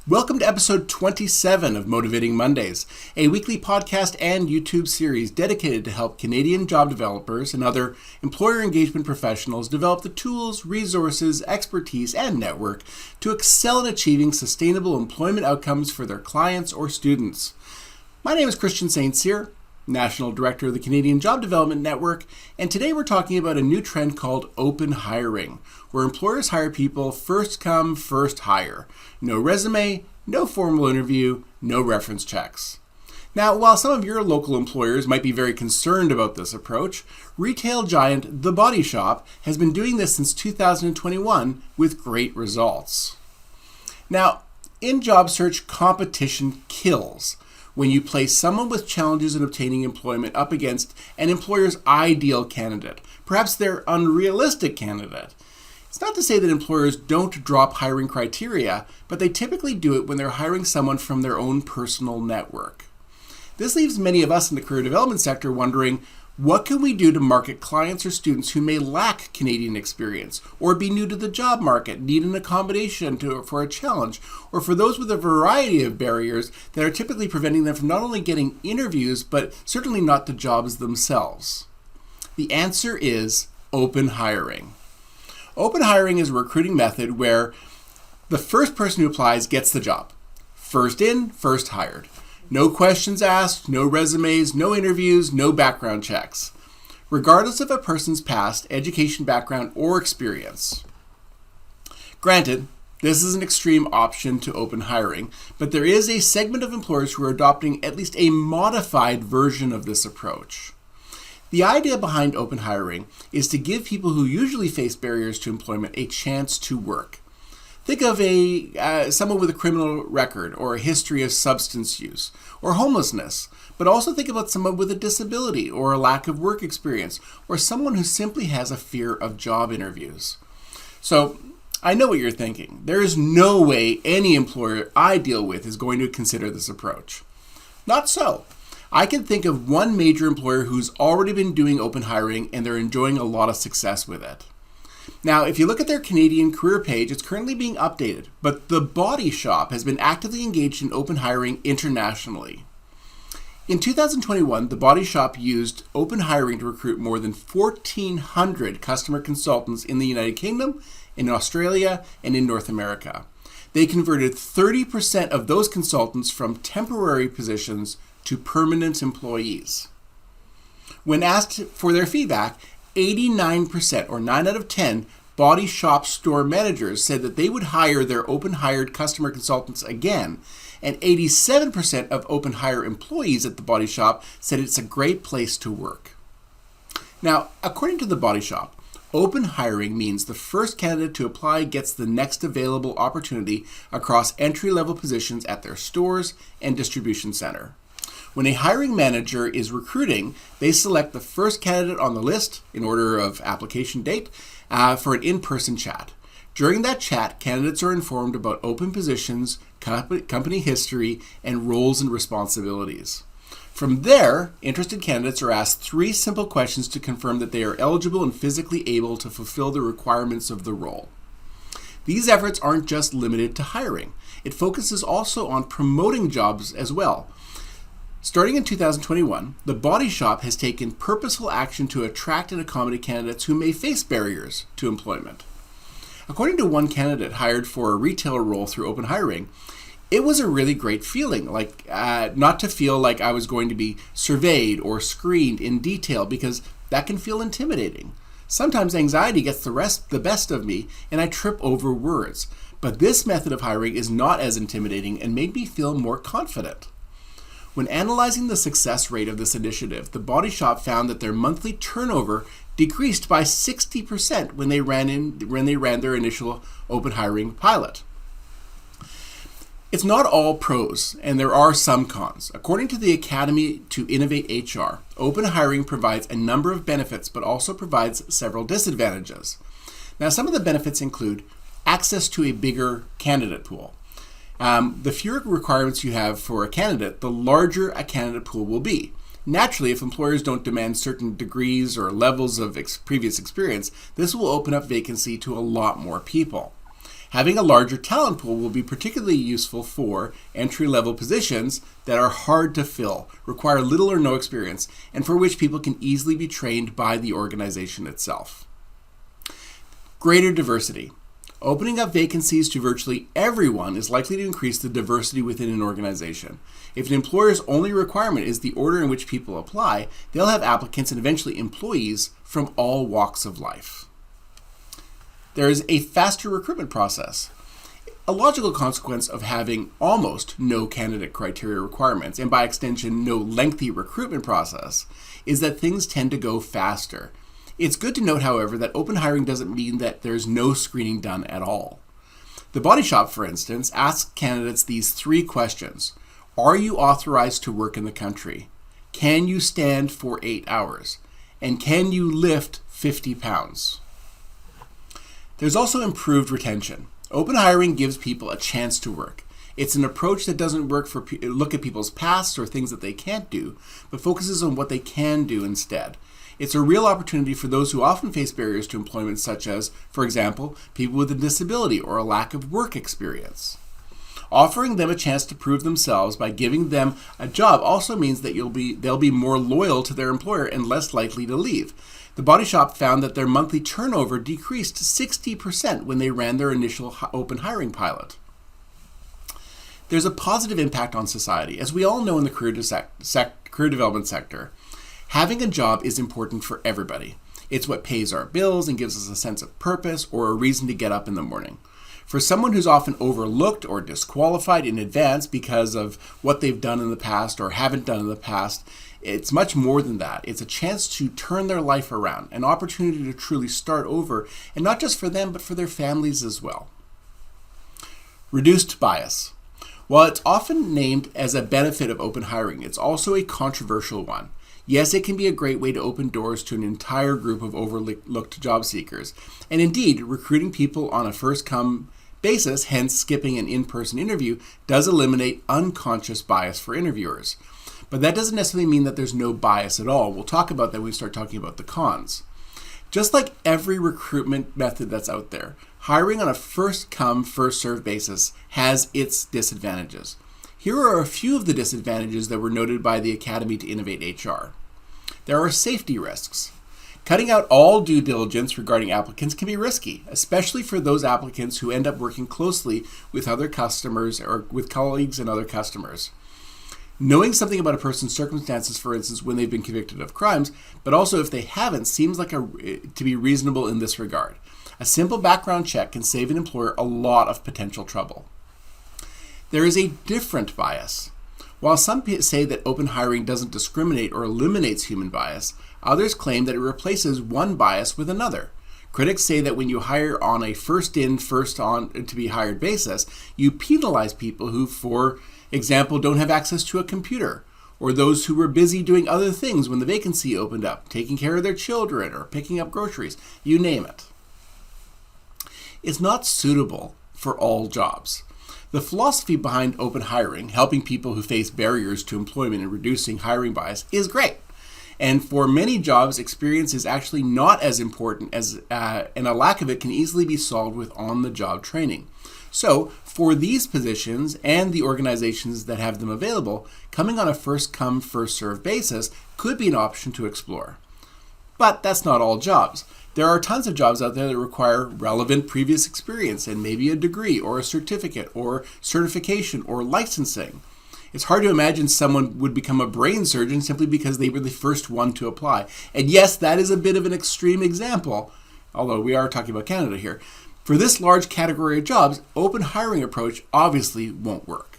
Welcome to episode 27 of Motivating Mondays, a weekly podcast and YouTube series dedicated to help Canadian job developers and other employer engagement professionals develop the tools, resources, expertise, and network to excel in achieving sustainable employment outcomes for their clients or students. My name is Christian St. Cyr, National Director of the Canadian Job Development Network, and today we're talking about a new trend called open hiring, where employers hire people first come, first hire. No resume, no formal interview, no reference checks. Now, while some of your local employers might be very concerned about this approach, retail giant The Body Shop has been doing this since 2021 with great results. Now, in job search, competition kills when you place someone with challenges in obtaining employment up against an employer's ideal candidate, perhaps their unrealistic candidate. It's not to say that employers don't drop hiring criteria, but they typically do it when they're hiring someone from their own personal network. This leaves many of us in the career development sector wondering, what can we do to market clients or students who may lack Canadian experience, or be new to the job market, need an accommodation for a challenge, or for those with a variety of barriers that are typically preventing them from not only getting interviews, but certainly not the jobs themselves? The answer is open hiring. Open hiring is a recruiting method where the first person who applies gets the job. First in, first hired. No questions asked, no resumes, no interviews, no background checks, regardless of a person's past education background or experience. Granted, this is an extreme option to open hiring, but there is a segment of employers who are adopting at least a modified version of this approach. The idea behind open hiring is to give people who usually face barriers to employment a chance to work. Think of someone with a criminal record or a history of substance use or homelessness, but also think about someone with a disability or a lack of work experience, or someone who simply has a fear of job interviews. So I know what you're thinking. There is no way any employer I deal with is going to consider this approach. Not so. I can think of one major employer who's already been doing open hiring and they're enjoying a lot of success with it. Now, if you look at their Canadian career page, it's currently being updated, but The Body Shop has been actively engaged in open hiring internationally. In 2021, The Body Shop used open hiring to recruit more than 1,400 customer consultants in the United Kingdom, in Australia, and in North America. They converted 30% of those consultants from temporary positions to permanent employees. When asked for their feedback, 89%, or 9 out of 10, Body Shop store managers said that they would hire their open hired customer consultants again, and 87% of open hire employees at the Body Shop said it's a great place to work. Now, according to the Body Shop, open hiring means the first candidate to apply gets the next available opportunity across entry-level positions at their stores and distribution center. When a hiring manager is recruiting, they select the first candidate on the list in order of application date for an in-person chat. During that chat, candidates are informed about open positions, company history, and roles and responsibilities. From there, interested candidates are asked 3 simple questions to confirm that they are eligible and physically able to fulfill the requirements of the role. These efforts aren't just limited to hiring. It focuses also on promoting jobs as well. Starting in 2021, The Body Shop has taken purposeful action to attract and accommodate candidates who may face barriers to employment. According to one candidate hired for a retail role through open hiring, it was a really great feeling, not to feel like I was going to be surveyed or screened in detail, because that can feel intimidating. Sometimes anxiety gets the best of me and I trip over words, but this method of hiring is not as intimidating and made me feel more confident. When analyzing the success rate of this initiative, The Body Shop found that their monthly turnover decreased by 60% when they ran their initial open hiring pilot. It's not all pros, and there are some cons. According to the Academy to Innovate HR, open hiring provides a number of benefits, but also provides several disadvantages. Now, some of the benefits include access to a bigger candidate pool. The fewer requirements you have for a candidate, the larger a candidate pool will be. Naturally, if employers don't demand certain degrees or levels of previous experience, this will open up vacancy to a lot more people. Having a larger talent pool will be particularly useful for entry-level positions that are hard to fill, require little or no experience, and for which people can easily be trained by the organization itself. Greater diversity. Opening up vacancies to virtually everyone is likely to increase the diversity within an organization. If an employer's only requirement is the order in which people apply, they'll have applicants and eventually employees from all walks of life. There is a faster recruitment process. A logical consequence of having almost no candidate criteria requirements, and by extension no lengthy recruitment process, is that things tend to go faster. It's good to note, however, that open hiring doesn't mean that there's no screening done at all. The Body Shop, for instance, asks candidates these 3 questions. Are you authorized to work in the country? Can you stand for 8 hours? And can you lift 50 pounds? There's also improved retention. Open hiring gives people a chance to work. It's an approach that doesn't look at people's pasts or things that they can't do, but focuses on what they can do instead. It's a real opportunity for those who often face barriers to employment, such as, for example, people with a disability or a lack of work experience. Offering them a chance to prove themselves by giving them a job also means that they'll be more loyal to their employer and less likely to leave. The Body Shop found that their monthly turnover decreased 60% when they ran their initial open hiring pilot. There's a positive impact on society. As we all know in the career development sector, having a job is important for everybody. It's what pays our bills and gives us a sense of purpose or a reason to get up in the morning. For someone who's often overlooked or disqualified in advance because of what they've done in the past or haven't done in the past, it's much more than that. It's a chance to turn their life around, an opportunity to truly start over, and not just for them, but for their families as well. Reduced bias. While it's often named as a benefit of open hiring, it's also a controversial one. Yes, it can be a great way to open doors to an entire group of overlooked job seekers. And indeed, recruiting people on a first-come basis, hence skipping an in-person interview, does eliminate unconscious bias for interviewers. But that doesn't necessarily mean that there's no bias at all. We'll talk about that when we start talking about the cons. Just like every recruitment method that's out there, hiring on a first-come, first-served basis has its disadvantages. Here are a few of the disadvantages that were noted by the Academy to Innovate HR. There are safety risks. Cutting out all due diligence regarding applicants can be risky, especially for those applicants who end up working closely with other customers or with colleagues and other customers. Knowing something about a person's circumstances, for instance, when they've been convicted of crimes, but also if they haven't, seems like to be reasonable in this regard. A simple background check can save an employer a lot of potential trouble. There is a different bias. While some say that open hiring doesn't discriminate or eliminates human bias, others claim that it replaces one bias with another. Critics say that when you hire on a first-in, first-on-to-be-hired basis, you penalize people who, for example, don't have access to a computer, or those who were busy doing other things when the vacancy opened up, taking care of their children or picking up groceries, you name it. It's not suitable for all jobs. The philosophy behind open hiring, helping people who face barriers to employment and reducing hiring bias, is great. And for many jobs, experience is actually not as important and a lack of it can easily be solved with on-the-job training. So, for these positions and the organizations that have them available, coming on a first-come, first-served basis could be an option to explore. But that's not all jobs. There are tons of jobs out there that require relevant previous experience and maybe a degree or a certificate or certification or licensing. It's hard to imagine someone would become a brain surgeon simply because they were the first one to apply. And yes, that is a bit of an extreme example, although we are talking about Canada here. For this large category of jobs, open hiring approach obviously won't work.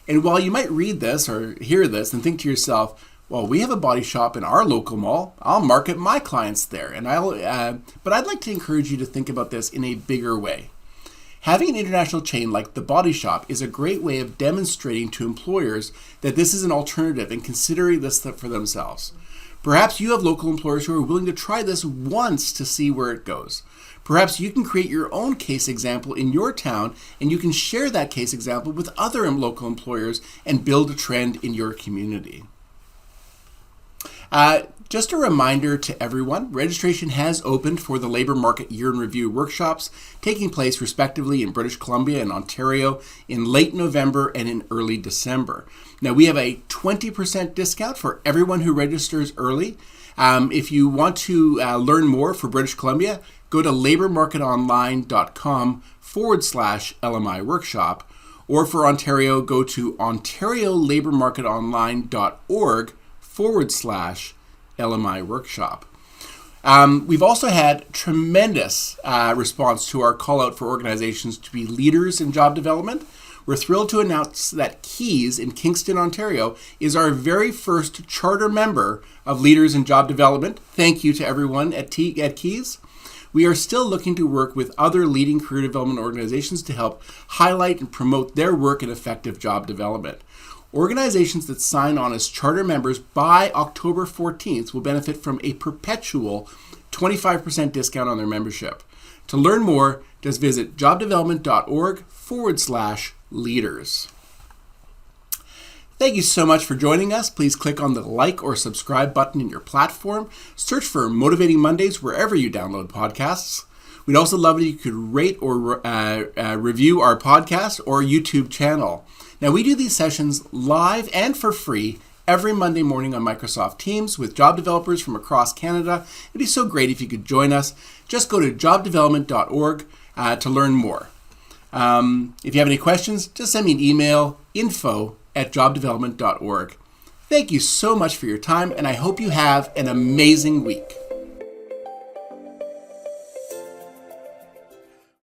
And while you might read this or hear this and think to yourself, well, we have a body shop in our local mall. I'll market my clients there. But I'd like to encourage you to think about this in a bigger way. Having an international chain like the Body Shop is a great way of demonstrating to employers that this is an alternative and considering this for themselves. Perhaps you have local employers who are willing to try this once to see where it goes. Perhaps you can create your own case example in your town and you can share that case example with other local employers and build a trend in your community. Just a reminder to everyone, registration has opened for the Labour Market Year in Review workshops taking place respectively in British Columbia and Ontario in late November and in early December. Now we have a 20% discount for everyone who registers early. If you want to learn more for British Columbia, go to labormarketonline.com/LMI workshop, or for Ontario, go to ontariolabormarketonline.org/LMI workshop. We've also had tremendous response to our call out for organizations to be leaders in job development. We're thrilled to announce that Keys in Kingston, Ontario is our very first charter member of Leaders in Job Development. Thank you to everyone at Keys. We are still looking to work with other leading career development organizations to help highlight and promote their work in effective job development. Organizations that sign on as charter members by October 14th will benefit from a perpetual 25% discount on their membership. To learn more, just visit jobdevelopment.org/leaders. Thank you so much for joining us. Please click on the like or subscribe button in your platform. Search for Motivating Mondays wherever you download podcasts. We'd also love it if you could rate or review our podcast or YouTube channel. Now, we do these sessions live and for free every Monday morning on Microsoft Teams with job developers from across Canada. It'd be so great if you could join us. Just go to jobdevelopment.org to learn more. If you have any questions, just send me an email, info@jobdevelopment.org. Thank you so much for your time, and I hope you have an amazing week.